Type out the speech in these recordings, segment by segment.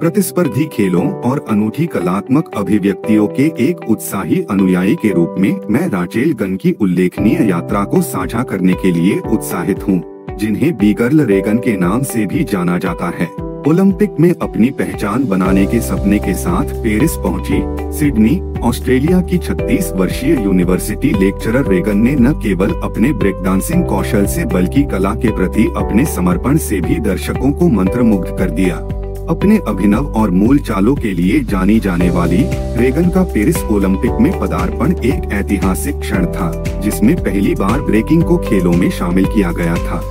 प्रतिस्पर्धी खेलों और अनूठी कलात्मक अभिव्यक्तियों के एक उत्साही अनुयायी के रूप में मैं राचेल गन की उल्लेखनीय यात्रा को साझा करने के लिए उत्साहित हूँ, जिन्हें बीगर्ल रेगन के नाम से भी जाना जाता है। ओलंपिक में अपनी पहचान बनाने के सपने के साथ पेरिस पहुंची सिडनी, ऑस्ट्रेलिया की 36 वर्षीय यूनिवर्सिटी लेक्चरर रेगन ने न केवल अपने ब्रेक डांसिंग कौशल से बल्कि कला के प्रति अपने समर्पण से भी दर्शकों को मंत्रमुग्ध कर दिया। अपने अभिनव और मूल चालों के लिए जानी जाने वाली रेगन का पेरिस ओलंपिक में पदार्पण एक ऐतिहासिक क्षण था, जिसमें पहली बार ब्रेकिंग को खेलों में शामिल किया गया था।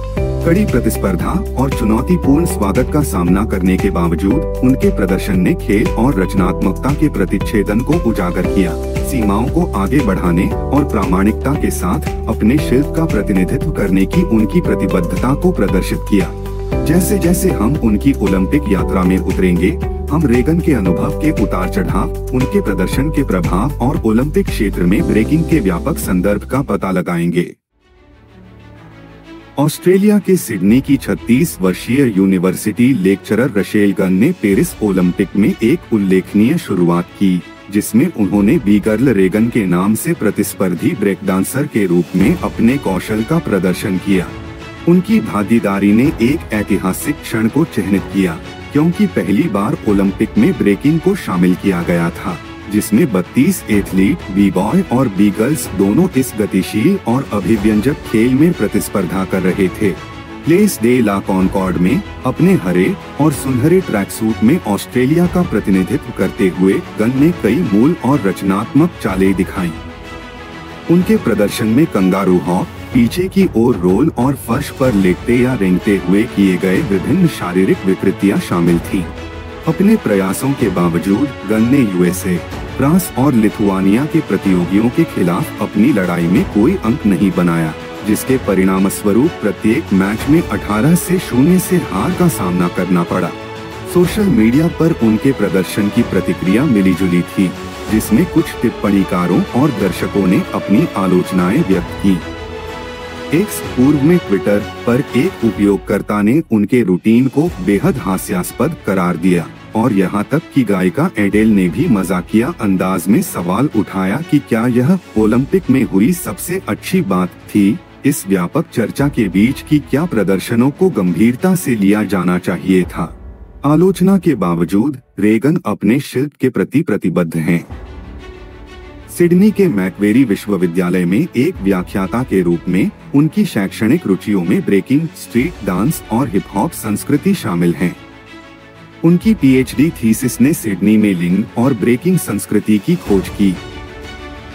कड़ी प्रतिस्पर्धा और चुनौतीपूर्ण स्वागत का सामना करने के बावजूद उनके प्रदर्शन ने खेल और रचनात्मकता के प्रतिच्छेदन को उजागर किया, सीमाओं को आगे बढ़ाने और प्रामाणिकता के साथ अपने शिल्प का प्रतिनिधित्व करने की उनकी प्रतिबद्धता को प्रदर्शित किया। जैसे जैसे हम उनकी ओलंपिक यात्रा में उतरेंगे, हम रेगन के अनुभव के उतार चढ़ाव, उनके प्रदर्शन के प्रभाव और ओलंपिक क्षेत्र में ब्रेकिंग के व्यापक संदर्भ का पता लगाएंगे। ऑस्ट्रेलिया के सिडनी की 36 वर्षीय यूनिवर्सिटी लेक्चरर राचेल गन ने पेरिस ओलंपिक में एक उल्लेखनीय शुरुआत की, जिसमें उन्होंने बीगर्ल रेगन के नाम से प्रतिस्पर्धी ब्रेक डांसर के रूप में अपने कौशल का प्रदर्शन किया। उनकी भागीदारी ने एक ऐतिहासिक क्षण को चिह्नित किया, क्योंकि पहली बार ओलंपिक में ब्रेकिंग को शामिल किया गया था, जिसमें 32 एथलीट बी बॉय और बी गर्ल्स दोनों इस गतिशील और अभिव्यंजक खेल में प्रतिस्पर्धा कर रहे थे। प्लेस डे ला कॉनकॉर्ड में अपने हरे और सुनहरे ट्रैक सूट में ऑस्ट्रेलिया का प्रतिनिधित्व करते हुए गन ने कई मूल और रचनात्मक चालें दिखाई। उनके प्रदर्शन में कंगारू हॉप, पीछे की ओर रोल और फर्श पर लेटते या रेंगते हुए किए गए विभिन्न शारीरिक विकृतियां शामिल थीं। अपने प्रयासों के बावजूद गन ने यूएसए, फ्रांस और लिथुआनिया के प्रतियोगियों के खिलाफ अपनी लड़ाई में कोई अंक नहीं बनाया, जिसके परिणामस्वरूप प्रत्येक मैच में 18 से 0 से हार का सामना करना पड़ा। सोशल मीडिया पर उनके प्रदर्शन की प्रतिक्रिया मिलीजुली थी, जिसमें कुछ टिप्पणीकारों और दर्शकों ने अपनी आलोचनाएं व्यक्त की। एक्स पूर्व में ट्विटर पर एक उपयोगकर्ता ने उनके रूटीन को बेहद हास्यास्पद करार दिया और यहाँ तक कि गायिका एडेल ने भी मजाकिया अंदाज में सवाल उठाया कि क्या यह ओलंपिक में हुई सबसे अच्छी बात थी। इस व्यापक चर्चा के बीच कि क्या प्रदर्शनों को गंभीरता से लिया जाना चाहिए था, आलोचना के बावजूद रेगन अपने शिल्प के प्रति प्रतिबद्ध हैं। सिडनी के मैकवेरी विश्वविद्यालय में एक व्याख्याता के रूप में उनकी शैक्षणिक रुचियों में ब्रेकिंग, स्ट्रीट डांस और हिप हॉप संस्कृति शामिल हैं। उनकी पीएचडी थीसिस ने सिडनी में लिंग और ब्रेकिंग संस्कृति की खोज की।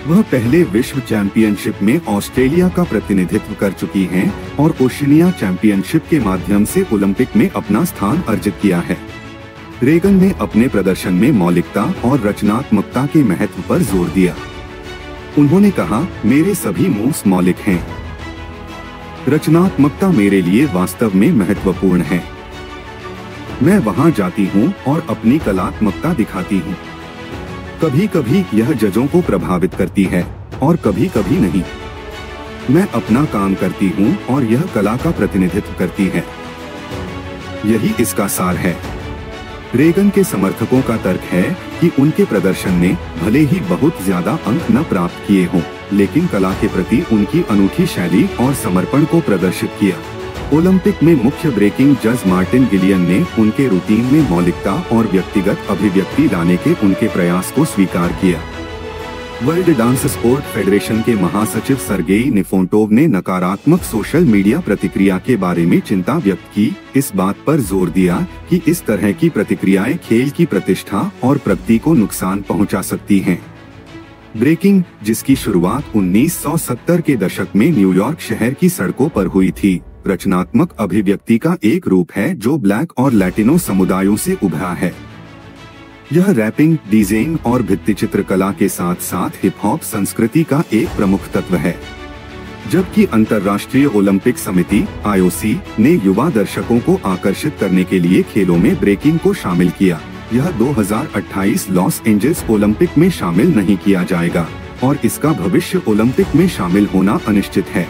वह पहले विश्व चैंपियनशिप में ऑस्ट्रेलिया का प्रतिनिधित्व कर चुकी हैं और ओशिनिया चैंपियनशिप के माध्यम से ओलंपिक में अपना स्थान अर्जित किया है। रेगन ने अपने प्रदर्शन में मौलिकता और रचनात्मकता के महत्व पर जोर दिया। उन्होंने कहा, मेरे सभी मूव्स मौलिक हैं। रचनात्मकता मेरे लिए वास्तव में महत्वपूर्ण है। मैं वहां जाती हूं और अपनी कलात्मकता दिखाती हूं। कभी कभी यह जजों को प्रभावित करती है और कभी कभी नहीं। मैं अपना काम करती हूं और यह कला का प्रतिनिधित्व करती है। यही इसका सार है। रेगन के समर्थकों का तर्क है कि उनके प्रदर्शन ने भले ही बहुत ज्यादा अंक न प्राप्त किए हों, लेकिन कला के प्रति उनकी अनूठी शैली और समर्पण को प्रदर्शित किया। ओलंपिक में मुख्य ब्रेकिंग जज मार्टिन गिलियन ने उनके रूटीन में मौलिकता और व्यक्तिगत अभिव्यक्ति लाने के उनके प्रयास को स्वीकार किया। वर्ल्ड डांस स्पोर्ट फेडरेशन के महासचिव सर्गेई निफोंटोव ने नकारात्मक सोशल मीडिया प्रतिक्रिया के बारे में चिंता व्यक्त की, इस बात पर जोर दिया कि इस तरह की प्रतिक्रियाएं खेल की प्रतिष्ठा और प्रगति को नुकसान पहुंचा सकती हैं। ब्रेकिंग, जिसकी शुरुआत 1970 के दशक में न्यूयॉर्क शहर की सड़कों पर हुई थी, रचनात्मक अभिव्यक्ति का एक रूप है जो ब्लैक और लैटिनो समुदायों से उभरा है। यह रैपिंग, डीजेइंग और भित्तिचित्र कला के साथ साथ हिप हॉप संस्कृति का एक प्रमुख तत्व है। जबकि अंतर्राष्ट्रीय ओलंपिक समिति (IOC) ने युवा दर्शकों को आकर्षित करने के लिए खेलों में ब्रेकिंग को शामिल किया, यह 2028 लॉस एंजल्स ओलंपिक में शामिल नहीं किया जाएगा और इसका भविष्य ओलंपिक में शामिल होना अनिश्चित है।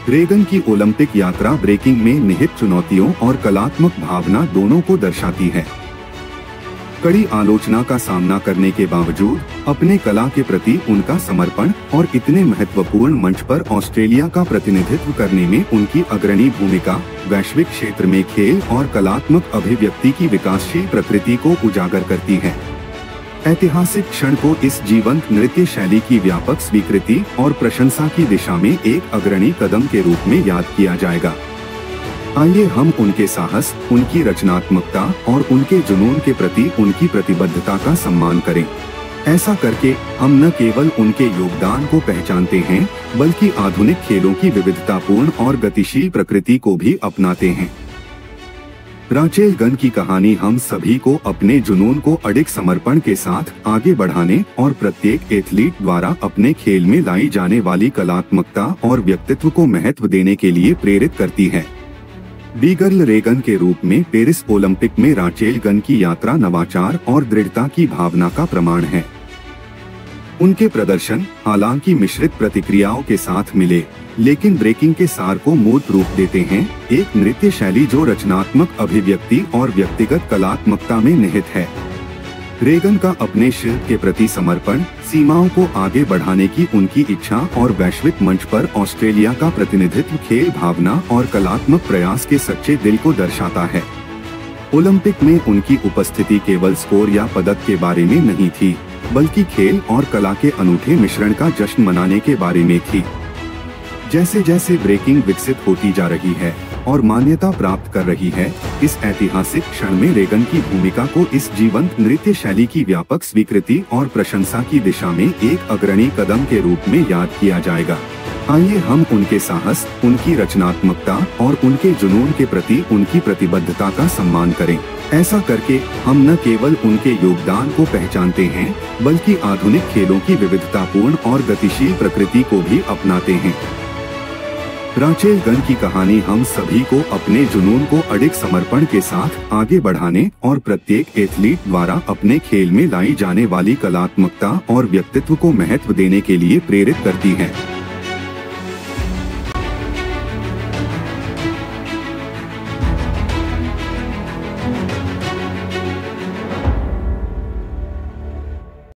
रेगन की ओलंपिक यात्रा ब्रेकिंग में निहित चुनौतियों और कलात्मक भावना दोनों को दर्शाती है। कड़ी आलोचना का सामना करने के बावजूद अपने कला के प्रति उनका समर्पण और इतने महत्वपूर्ण मंच पर ऑस्ट्रेलिया का प्रतिनिधित्व करने में उनकी अग्रणी भूमिका वैश्विक क्षेत्र में खेल और कलात्मक अभिव्यक्ति की विकासशील प्रकृति को उजागर करती है। ऐतिहासिक क्षण को इस जीवंत नृत्य शैली की व्यापक स्वीकृति और प्रशंसा की दिशा में एक अग्रणी कदम के रूप में याद किया जाएगा। आइए हम उनके साहस, उनकी रचनात्मकता और उनके जुनून के प्रति उनकी प्रतिबद्धता का सम्मान करें। ऐसा करके हम न केवल उनके योगदान को पहचानते हैं, बल्कि आधुनिक खेलों की विविधतापूर्ण और गतिशील प्रकृति को भी अपनाते हैं। राचेल गन की कहानी हम सभी को अपने जुनून को अडिग समर्पण के साथ आगे बढ़ाने और प्रत्येक एथलीट द्वारा अपने खेल में लाई जाने वाली कलात्मकता और व्यक्तित्व को महत्व देने के लिए प्रेरित करती है। बीगर्ल रेगन के रूप में पेरिस ओलंपिक में राचेल गन की यात्रा नवाचार और दृढ़ता की भावना का प्रमाण है। उनके प्रदर्शन हालांकि मिश्रित प्रतिक्रियाओं के साथ मिले, लेकिन ब्रेकिंग के सार को मूर्त रूप देते हैं, एक नृत्य शैली जो रचनात्मक अभिव्यक्ति और व्यक्तिगत कलात्मकता में निहित है। रेगन का अपने शिल्प के प्रति समर्पण, सीमाओं को आगे बढ़ाने की उनकी इच्छा और वैश्विक मंच पर ऑस्ट्रेलिया का प्रतिनिधित्व खेल भावना और कलात्मक प्रयास के सच्चे दिल को दर्शाता है। ओलंपिक में उनकी उपस्थिति केवल स्कोर या पदक के बारे में नहीं थी, बल्कि खेल और कला के अनूठे मिश्रण का जश्न मनाने के बारे में थी। जैसे जैसे ब्रेकिंग विकसित होती जा रही है और मान्यता प्राप्त कर रही है, इस ऐतिहासिक क्षण में रेगन की भूमिका को इस जीवंत नृत्य शैली की व्यापक स्वीकृति और प्रशंसा की दिशा में एक अग्रणी कदम के रूप में याद किया जाएगा। आइए हम उनके साहस, उनकी रचनात्मकता और उनके जुनून के प्रति उनकी प्रतिबद्धता का सम्मान करें। ऐसा करके हम न केवल उनके योगदान को पहचानते हैं, बल्कि आधुनिक खेलों की विविधतापूर्ण और गतिशील प्रकृति को भी अपनाते हैं। राचेल गन की कहानी हम सभी को अपने जुनून को अडिग समर्पण के साथ आगे बढ़ाने और प्रत्येक एथलीट द्वारा अपने खेल में लाई जाने वाली कलात्मकता और व्यक्तित्व को महत्व देने के लिए प्रेरित करती है।